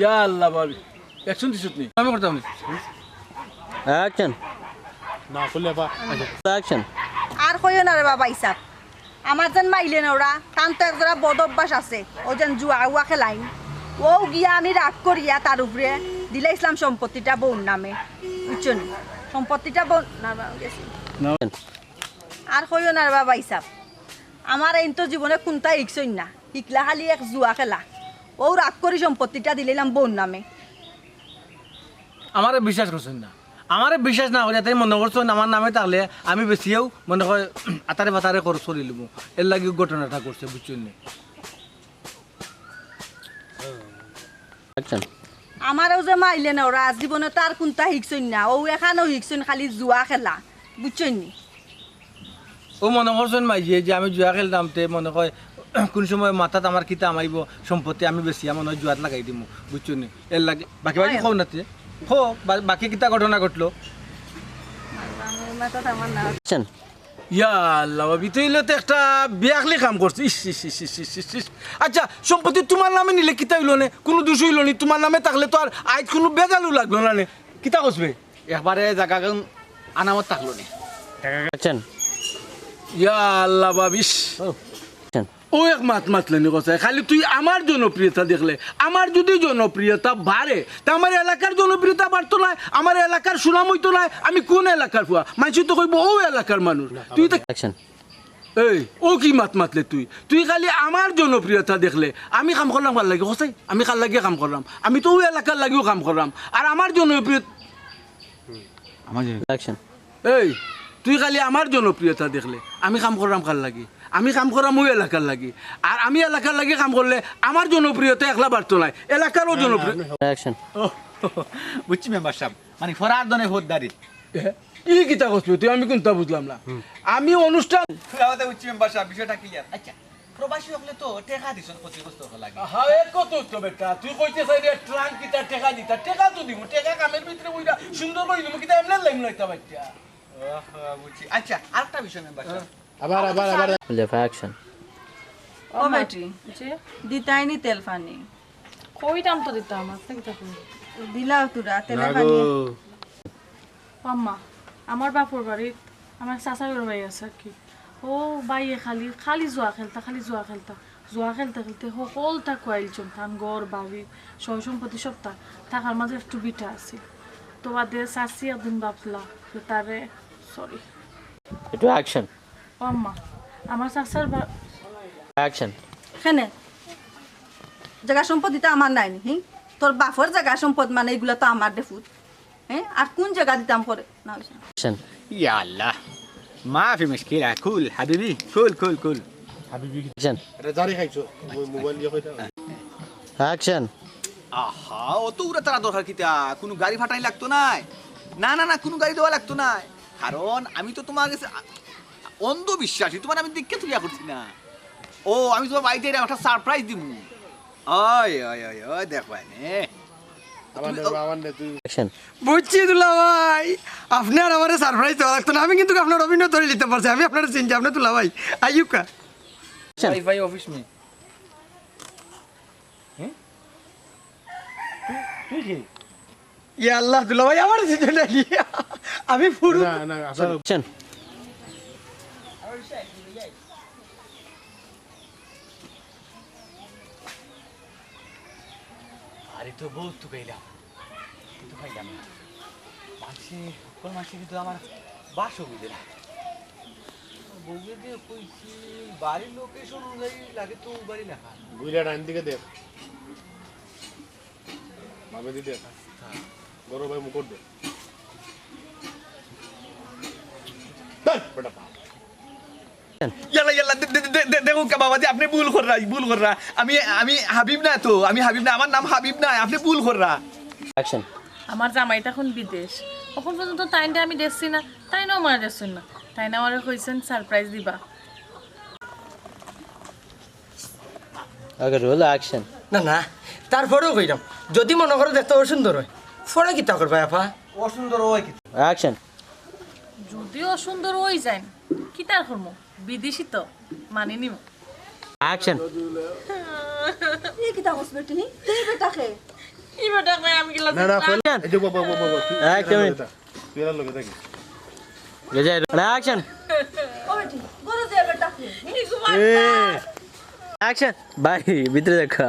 ইয়া আল্লাহ ভাবি অ্যাকশন দিছত নি আমি করতাম নি অ্যাকশন না করলে বা অ্যাকশন আর কইও না রে বাবা ইসাব আমার যেন মাইলে না ওরা তান তো একজোড়া বদ অভ্যাস আছে ও যেন জুয়া উয়া খেলাইন ও গিয়া আমি রাগ করিয়া তার উপরে দিলে ইসলাম সম্পত্তিটা বোন নামে বুঝছেন সম্পত্তিটা বোন না গেছি আর কইও না রে বাবা ইসাব আমার এই তো জীবনে কোনটা ইকছই না ইকলা খালি এক জুয়া খেলা ও রাগ করি সম্পত্তিটা দিলাম বোন নামে আমারে বিশ্বাস করছেন না আমারে বিশ্বাস না করিয়া তাই মনে করছেন আমার নামে তাহলে আমি বেশিও মনে হয় আতারে বাতারে করে চলি লব এর লাগি ঘটনাটা করছে বুঝছেন নি অ্যাকশন আমারও যে মাইলে না ওরা জীবনে তো আর কোনটা শিখছই না ও এখানেও শিখছই খালি জুয়া খেলা বুঝছই নি ও মনে করছেন মাইয়ে যে আমি জুয়া খেলতাম তে মনে হয় কোন সময় মাথাত আমার কিতা আমাইব সম্পত্তি আমি বেশি মনে হয় জুয়াত লাগাই দিমু বুঝছো নি এর লাগে বাকি বাকি খাও না হো বাকি কিতা ঘটনা ঘটলো অ্যাকশন ইয়া আল্লাহ ভাবি তুই তো একটা বিয়াকলি কাম করছিস ইস ইস ইস ইস ইস ইস ইস। আচ্ছা সম্পত্তি তোমার নামে নিলে কিতা হইল নে কোনো দোষ হইল নি তোমার নামে থাকলে তো আর আজ কোনো বেজালু লাগলো না নে কিতা করবে একবারে জায়গা আনামত থাকলো নি অ্যাকশন ইয়া আল্লাহ ভাবিস অ্যাকশন ও এক মাত মাতলেনি কথা খালি তুই আমার জনপ্রিয়তা দেখলে আমার যদি জনপ্রিয়তা বাড়ে তা আমার এলাকার জনপ্রিয়তা বাড়তো না আমার এলাকার সুনাম হইতো না আমি কোন এলাকার ফুয়া মানুষ তো কইব ও এলাকার মানুষ তুই তো অ্যাকশন এই ও কি মাত মাতলে তুই খালি আমার জনপ্রিয়তা দেখলে আমি কাম করলাম কার লাগে সঁচাই আমি কার লাগিয়ে কাম করলাম আমি তো ওই এলাকার লাগিও কাম করলাম আর আমার জনপ্রিয়তা আমার অ্যাকশন এই তুই খালি আমার জনপ্রিয়তা দেখলে আমি কাম করলাম কার লাগি আমি কাম করাম ওই এলাকার লাগি আর আমি এলাকার লাগি কাম করলে আমার জনপ্রিয়তা একলা বাড়তো নাই এলাকারও জনপ্রিয় অ্যাকশন বুঝছি মেম্বার সাহেব মানে ফরার দনে হোদ্দারি ই কিতা করছিস তুই আমি কোনটা বুঝলাম না আমি অনুষ্ঠান ফুলাওয়াতে বুঝছি মেম্বার সাহেব বিষয়টা ক্লিয়ার আচ্ছা প্রবাসী হলে তো টেকা দিছন ক্ষতিগ্রস্ত লাগে হায় কত তো বেটা তুই কইতে চাই রে ট্রাঙ্ক কিতা টেকা দিতা টেকা তো দিব টেকা কামের ভিতরে বইরা সুন্দর করে দিব কিতা এমন লাইম লাইতা বাচ্চা বুঝছি আচ্ছা আরেকটা বিষয় মেম্বার সাহেব আবার আবার আবার অ্যাকশন ও বেটি দিতাইনি তেল পানি কইতাম তো দিতাম আজকে কি থাকো দিলাও তোরা তেলে পানি আম্মা আমার বাপুর বাড়িত আমার চাচার বাড়ি আছে কি ও বাইয়ে খালি খালি জুয়া খেলতা জুয়া খেলতে সকলটা কোয়াইলছন তান গড় বাড়ি সয় সম্পত্তি সপ্তাহ থাকার মাঝে একটু বিটা আছে তো বাদে চাচি একদিন ভাবলা যে তারে সরি একটু অ্যাকশন ও আম্মা আমার চাচার অ্যাকশন হেনে জায়গা সম্পত্তিটা আমার নাই নি তোর বাপর জায়গা সম্পদ মানে এগুলো তো আমার দেখুত হ্যাঁ আর কোন জায়গা দিতাম করে না অ্যাকশন يا الله ما في مشكلة كول حبيبي كول হাবিবি অ্যাকশন আরে জারি খাইছো মোবাইল দিয়ে কইতা অ্যাকশন আহা ও তো উড়ে তারা দরকার কিতা কোনো গাড়ি ফাটাই লাগতো না না কোনো গাড়ি দেওয়া লাগতো না কারণ আমি তো তোমার কাছে অন্ধবিশ্বাসী তোমার আমি দেখে তুলিয়া করছি না ও আমি তোমার বাড়িতে একটা সারপ্রাইজ দিব ওই দেখো নে আমার নে তুই অ্যাকশন বুঝছি দুলা ভাই আপনার আমার সারপ্রাইজ দেওয়া লাগতো না আমি কিন্তু আপনার অভিনয় ধরে নিতে পারছি আমি আপনার চিনছি আপনার দুলা ভাই আইয়ুকা ভাই অফিস মে ইয়া আল্লাহ দুলা ভাই আমার চিনছে নাকি আমি পুরো না না আসলে অ্যাকশন আরে তো বহুত তো গাইলাম কিন্তু খাইলাম না মাসে কিন্তু আমার বাসও বুঝে না বউকে দিয়ে কইছি বাড়ির লোকেশন অনুযায়ী লাগে তো বাড়ি লেখা বুইরা ডান দিকে দেখ বামে দিকে দেখ বড় ভাই মুকুট দে দে বড় বাবা ইয়াল্লা দেখো কে বাবা আপনি ভুল কর রা আমি হাবিব না তো আমি হাবিব না আমার নাম হাবিব না আপনি ভুল কর রা অ্যাকশন আমার জামাইটা এখন বিদেশ এখন পর্যন্ত তাইনটা আমি দেখছি না তাইনাও আমার দেখছেন না তাইনা আমার কইছেন সারপ্রাইজ দিবা আগে রোল অ্যাকশন না না তারপরেও কইলাম যদি মনে করো দেখতে অসুন্দর হয় ফোনে কিতা করবা আপা অসুন্দর হয় কি অ্যাকশন যদিও সুন্দর হয়ে যায় কি তার করবো বিদেশি তো মানি নিব অ্যাকশন ये किता होस बेटी तुई बेटा के ই বেটা কই আমি গেলাম না না এই যে বাবা বাবা বাবা একটা মিনিট। তুই এর লগে থাকি Action. গরু দিয়ে বেটা এ Action. Bye. ভিতরে দেখা